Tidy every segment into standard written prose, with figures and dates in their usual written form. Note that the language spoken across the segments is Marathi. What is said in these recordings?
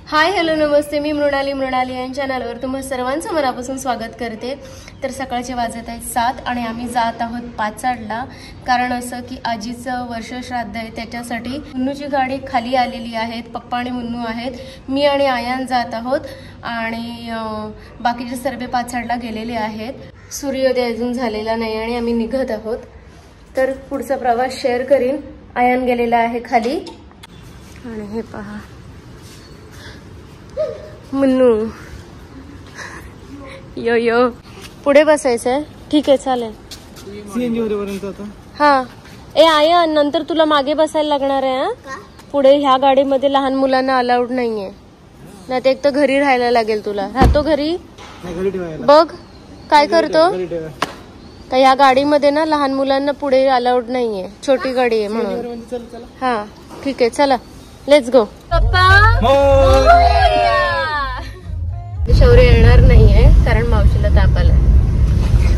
हाय हॅलो नमस्ते, मी मृणाली या चॅनलवर तुम्हा सर्वांचं मनापासून स्वागत करते। तर सकाळचे वाजत आहेत 7 आणि आम्ही जात आहोत पाचाडला। कारण असं की आजीचं वर्षश्राद्ध आहे, त्याच्यासाठी मुन्नूची गाडी खाली आलेली आहे। पप्पा आणि मुन्नू आहेत, मी आणि आयान जात आहोत आणि बाकीचे सर्व पाचाडला गेलेले आहेत। सूर्योदय अजून झालेला नाही आणि आम्ही निघत आहोत। तर पुढचा प्रवास शेअर करीन। आयान गेलेला आहे खाली आणि हे पहा मुन्नू यो यो पुढे बसायचंय। ठीक आहे चालेल। सीएनजी पर्यंत आता हा ए आया नंतर तुला मागे बसायला लागणार आहे। पुढे ह्या गाडीमध्ये लहान मुलांना अलाउड नाहीये, नाही तर एक तर घरी राहायला लागेल तुला। राहतो घरी बघ काय करतो का। ह्या गाडीमध्ये ना लहान मुलांना पुढे अलाउड नाहीये, छोटी गाडी आहे म्हणून। हा ठीक आहे चला लेट्स गो। पप्पा शौर्य येणार नाहीये कारण मावशीला ताप आला।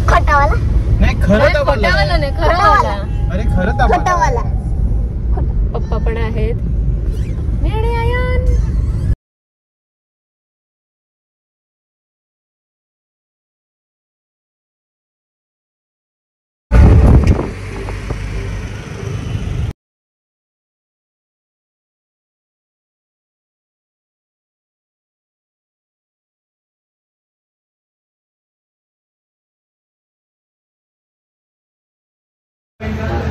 खोटावाला नाही, खरं खोटावाला नाही, खरंवाला। अरे खरं खोटावाला। पप्पा पण आहेत, मी आणि आयान।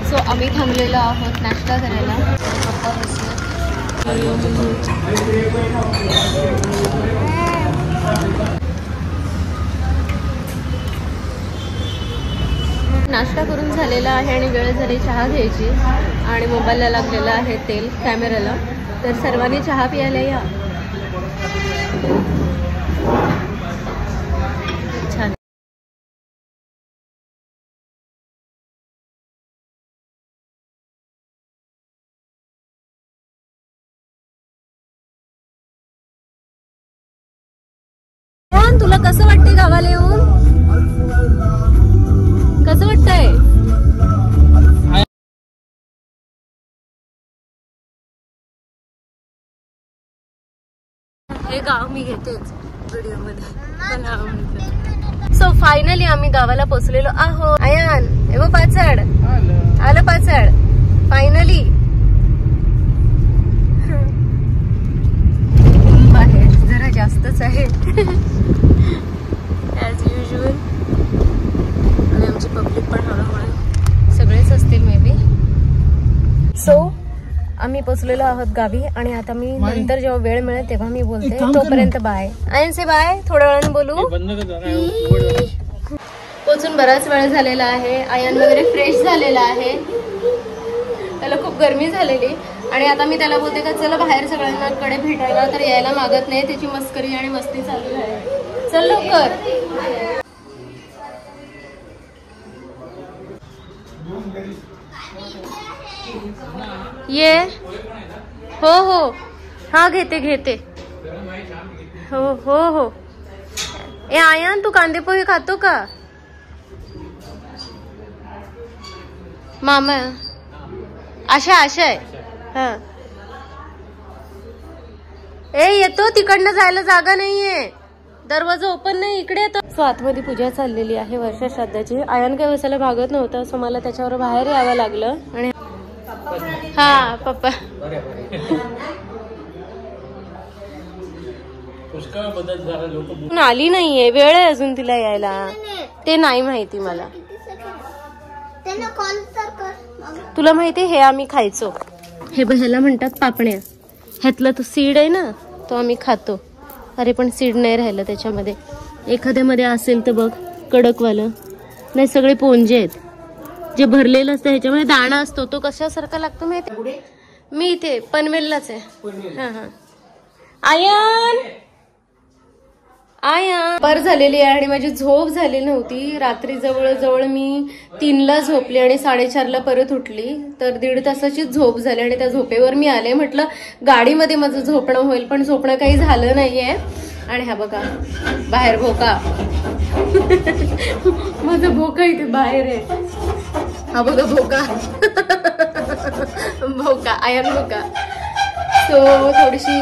सो आम्ही थांबलेलो आहोत नाश्ता करायला। पप्पा बसले। नाश्ता करून झालेला आहे आणि वेळ झाली चहा घ्यायची आणि मोबाईलला लागलेला आहे तेल कॅमेराला। तर सर्वांनी चहा प्यायला या। छान तुला कसं वाटतंय गावाला येऊन? कसं वाटतंय? हे गाव मी घेतेच व्हिडिओ मध्ये। सो फायनली आम्ही गावाला पोहोचलेलो आहोत। आयान एवढ पाचाड आलं, पाचाड फायनली। बाहेर जरा जास्तच आहे ॲज युजल आणि आमची पब्लिक पण हळूहळू सगळेच असतील मे बी। सो आम्ही पोचलेलो आहोत गावी आणि आता मी नंतर जेव्हा वेळ मिळेल तेव्हा मी बोलते। तोपर्यंत बाय। आयन से बाय, थोड्या वेळाने बोलू। पोचून बराच वेळ झालेला आहे। आयन वगैरे फ्रेश झालेला आहे, त्याला खूप गरमी झालेली आणि आता मी त्याला बोलते का चला बाहेर सगळ्यांना कडे भेटायला, तर यायला मागत नाही। त्याची मस्करी आणि मस्ती चालू आहे। चल लवकर ये। हो हो हा घेते घेते। हो हो हो। ए आयान तू कांदे पोहे खातो का? मामा आशा आशा आहे। हा ए येतो, तिकडनं जायला जागा नाहीये, दरवाजा ओपन नाही, इकडे येतो। सो आतमध्ये पूजा चाललेली आहे वर्षश्राद्धाची। आयन काही बसायला भागत नव्हतं, सो मला त्याच्यावर बाहेर यावं लागलं। आणि हा पप्पा आली नाहीये, वेळ आहे अजून तिला यायला। ते नाही माहिती मला, तुला माहिती हे आम्ही खायचो। हे ह्याला म्हणतात पापण्या। ह्यातला तो सीड आहे ना, तो आम्ही खातो। अरे पण सीड नाही राहिलं त्याच्यामध्ये, एखाद्यामध्ये असेल तर बघ कडकवालं, नाही सगळे पोंजे आहेत। जे भरलेलं असतं ह्याच्यामध्ये दाणा असतो, तो कशासारखा लागतो माहिती? मी इथे पनवेललाच आहे। हा हा आयन आया पर झालेली आहे आणि माझी झोप झाली नव्हती। रात्री जवळ मी 3ला झोपली आणि 4:30ला परत उठली, तर 1.5 तासाची झोप झाली आणि त्या झोपेवर मी आले। म्हटलं गाडीमध्ये माझं झोपणं होईल, पण झोपणं काही झालं नाहीये। आणि हा बघा बाहेर भोका माझा भोका इथे बाहेर आहे। हा बघा भोका भोका आयन भोका। सो थोडीशी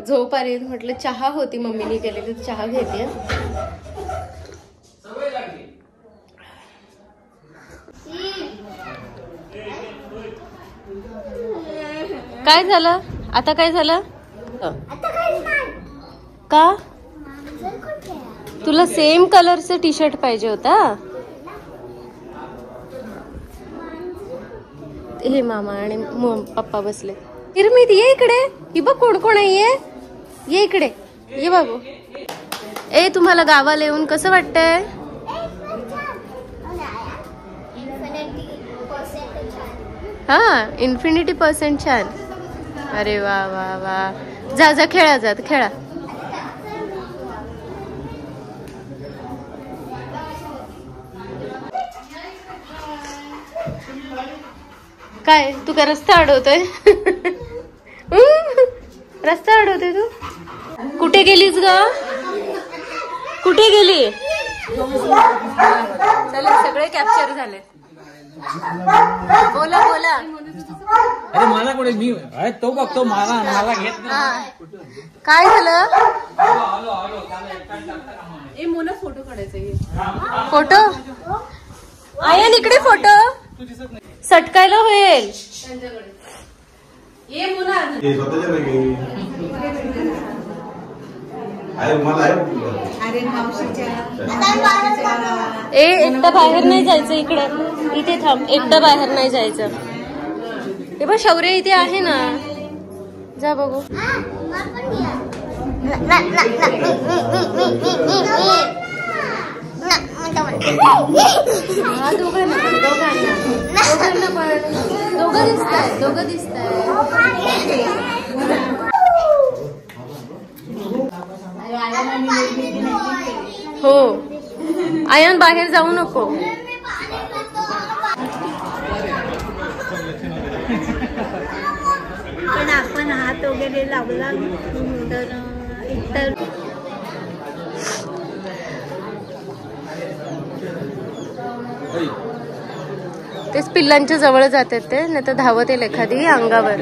झोप आली, म्हटलं चहा होती मम्मीने केलेली, चहा घेते. काय झालं आता? काय झालं का? तुला सेम कलरचं टी शर्ट पाहिजे होता. हे मामा आणि पप्पा बसले. इरमित ये इकडे. ही बघ कोण कोण आहे. ये इकडे ये बाबू. ए तुम्हाला गावाला येऊन कसं वाटतंय? हा इन्फिनिटी% छान. अरे वा वा वा. जा जा खेळा, जात खेळा. काय तू का रस्ता अडवतोय? रस्ता अडवतोय तू? कुठे गेलीस ग? कुठे गेली? चला सगळे कॅप्चर झाले. बोला बोला. अरे मला कुठे मी तो बघतो मला घेत नाही. काय झालं? फोटो काढायचा. फोटो आयन इकडे फोटो सटकायला होईल. ए एकटा बाहेर नाही जायचं. इकडे इथे थांब. एकटा बाहेर नाही जायचं. हे बघ शौर्य इथे आहे ना. जा बघू. हा दोघांना पण दोघं दिसताय. हो आयन बाहेर जाऊ नको. पण आपण हात वगैरे लावला तर तेच पिल्लांच्या जवळ जातात ते, नाही तर धावत येईल एखादी अंगावर.